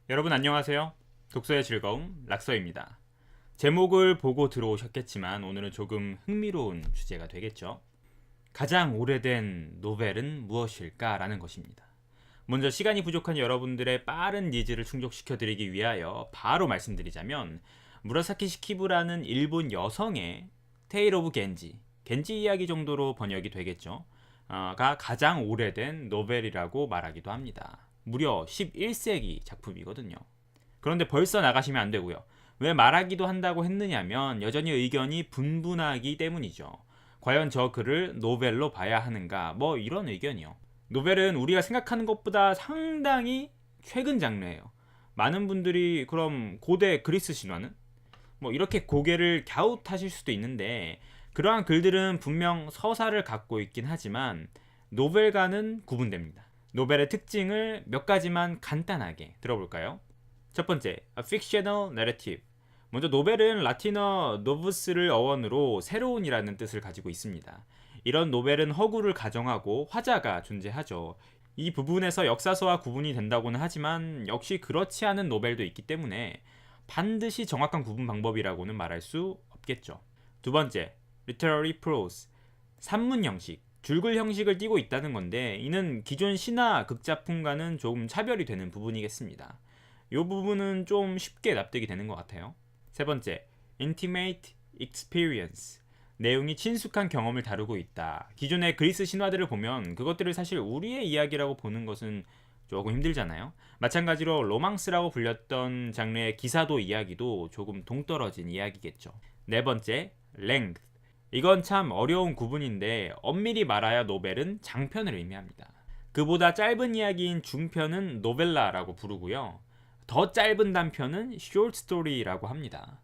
여러분 안녕하세요. 독서의 즐거움 락서입니다. 제목을 보고 들어오셨겠지만 오늘은 조금 흥미로운 주제가 되겠죠. 가장 오래된 노벨은 무엇일까? 라는 것입니다. 먼저 시간이 부족한 여러분들의 빠른 니즈를 충족시켜 드리기 위하여 바로 말씀드리자면 무라사키 시키부라는 일본 여성의 테일 오브 겐지 이야기 정도로 번역이 되겠죠. 가 가장 오래된 노벨이라고 말하기도 합니다. 무려 11세기 작품이거든요. 그런데 벌써 나가시면 안 되고요. 왜 말하기도 한다고 했느냐면 여전히 의견이 분분하기 때문이죠. 과연 저 글을 노벨로 봐야 하는가? 뭐 이런 의견이요. 노벨은 우리가 생각하는 것보다 상당히 최근 장르예요. 많은 분들이 그럼 고대 그리스 신화는? 뭐 이렇게 고개를 갸웃하실 수도 있는데 그러한 글들은 분명 서사를 갖고 있긴 하지만 노벨과는 구분됩니다. 노벨의 특징을 몇 가지만 간단하게 들어볼까요? 첫 번째, a fictional narrative. 먼저 노벨은 라틴어 노브스를 어원으로 새로운이라는 뜻을 가지고 있습니다. 이런 노벨은 허구를 가정하고 화자가 존재하죠. 이 부분에서 역사서와 구분이 된다고는 하지만 역시 그렇지 않은 노벨도 있기 때문에 반드시 정확한 구분 방법이라고는 말할 수 없겠죠. 두 번째, literary prose. 산문 형식, 줄글 형식을 띠고 있다는 건데 이는 기존 신화 극작품과는 조금 차별이 되는 부분이겠습니다. 이 부분은 좀 쉽게 납득이 되는 것 같아요. 세 번째, intimate experience. 내용이 친숙한 경험을 다루고 있다. 기존의 그리스 신화들을 보면 그것들을 사실 우리의 이야기라고 보는 것은 조금 힘들잖아요. 마찬가지로 로망스라고 불렸던 장르의 기사도 이야기도 조금 동떨어진 이야기겠죠. 네 번째, length. 이건 참 어려운 구분인데 엄밀히 말하여 노벨은 장편을 의미합니다. 그보다 짧은 이야기인 중편은 노벨라라고 부르고요. 더 짧은 단편은 short story라고 합니다.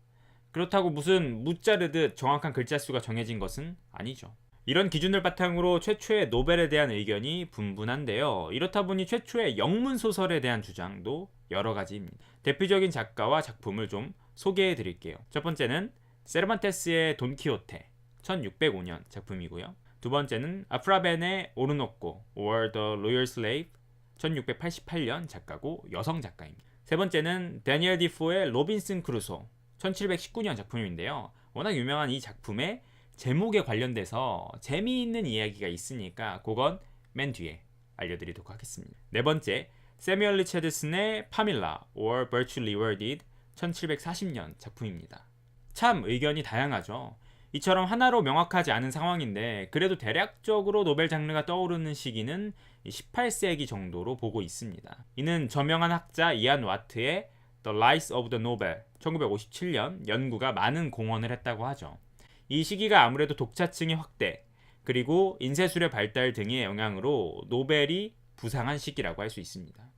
그렇다고 무슨 무자르듯 정확한 글자 수가 정해진 것은 아니죠. 이런 기준을 바탕으로 최초의 노벨에 대한 의견이 분분한데요. 이렇다 보니 최초의 영문 소설에 대한 주장도 여러 가지입니다. 대표적인 작가와 작품을 좀 소개해 드릴게요. 첫 번째는 세르반테스의 돈키호테 1605년 작품이고요. 두 번째는 아프라벤의 오르노코 or The Royal Slave 1688년 작가고 여성 작가입니다. 세 번째는 데니엘 디포의 로빈슨 크루소 1719년 작품인데요. 워낙 유명한 이 작품의 제목에 관련돼서 재미있는 이야기가 있으니까 그건 맨 뒤에 알려드리도록 하겠습니다. 네 번째, 세뮤얼 리처드슨의 파밀라 or Virtually Rewarded 1740년 작품입니다. 참 의견이 다양하죠. 이처럼 하나로 명확하지 않은 상황인데 그래도 대략적으로 노벨 장르가 떠오르는 시기는 18세기 정도로 보고 있습니다. 이는 저명한 학자 이안 와트의 The Rise of the Nobel 1957년 연구가 많은 공헌을 했다고 하죠. 이 시기가 아무래도 독자층의 확대 그리고 인쇄술의 발달 등의 영향으로 노벨이 부상한 시기라고 할 수 있습니다.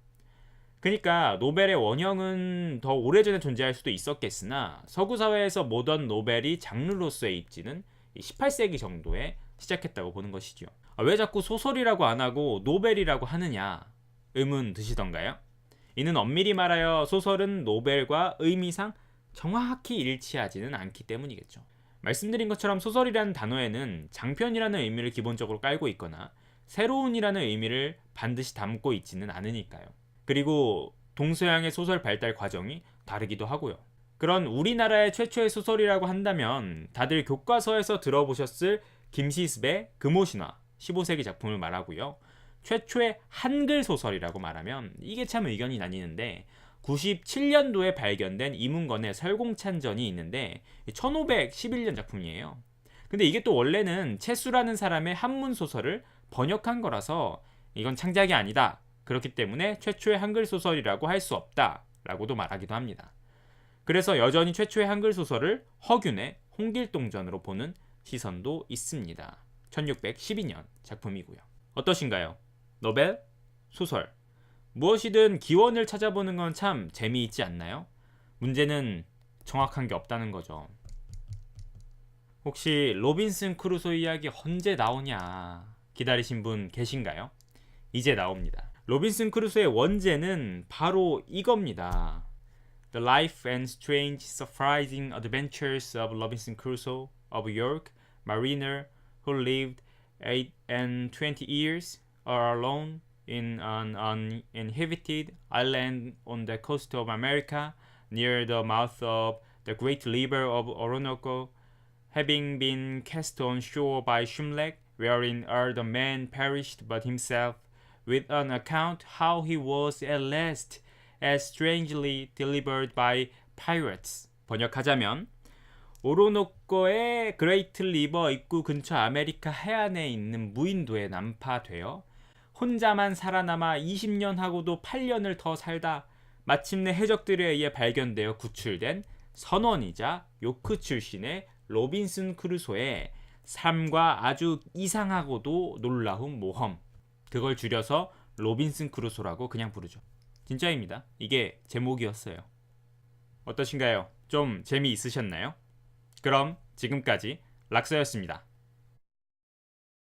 그러니까 노벨의 원형은 더 오래전에 존재할 수도 있었겠으나 서구 사회에서 모던 노벨이 장르로서의 입지는 18세기 정도에 시작했다고 보는 것이죠. 왜 자꾸 소설이라고 안 하고 노벨이라고 하느냐 의문 드시던가요? 이는 엄밀히 말하여 소설은 노벨과 의미상 정확히 일치하지는 않기 때문이겠죠. 말씀드린 것처럼 소설이라는 단어에는 장편이라는 의미를 기본적으로 깔고 있거나 새로운이라는 의미를 반드시 담고 있지는 않으니까요. 그리고 동서양의 소설 발달 과정이 다르기도 하고요. 그런 우리나라의 최초의 소설이라고 한다면 다들 교과서에서 들어보셨을 김시습의 금오신화 15세기 작품을 말하고요. 최초의 한글 소설이라고 말하면 이게 참 의견이 나뉘는데 97년도에 발견된 이문건의 설공찬전이 있는데 1511년 작품이에요. 근데 이게 또 원래는 채수라는 사람의 한문 소설을 번역한 거라서 이건 창작이 아니다. 그렇기 때문에 최초의 한글 소설이라고 할 수 없다라고도 말하기도 합니다. 그래서 여전히 최초의 한글 소설을 허균의 홍길동전으로 보는 시선도 있습니다. 1612년 작품이고요. 어떠신가요? 노벨? 소설? 무엇이든 기원을 찾아보는 건 참 재미있지 않나요? 문제는 정확한 게 없다는 거죠. 혹시 로빈슨 크루소 이야기 언제 나오냐 기다리신 분 계신가요? 이제 나옵니다. 로빈슨 크루소의 원제는 바로 이겁니다. The Life and Strange Surprising Adventures of Robinson Crusoe of York, Mariner who lived 8 and 20 years all alone in an uninhabited island on the coast of America, near the mouth of the great river of Orinoco, having been cast on shore by Shumlek, wherein all the men perished but himself, with an account how he was at last as strangely delivered by pirates. 번역하자면 오로노코의 그레이트 리버 입구 근처 아메리카 해안에 있는 무인도에 난파되어 혼자만 살아남아 20년 하고도 8년을 더 살다 마침내 해적들에 의해 발견되어 구출된 선원이자 요크 출신의 로빈슨 크루소의 삶과 아주 이상하고도 놀라운 모험, 그걸 줄여서 로빈슨 크루소라고 그냥 부르죠. 진짜입니다. 이게 제목이었어요. 어떠신가요? 좀 재미있으셨나요? 그럼 지금까지 락서였습니다.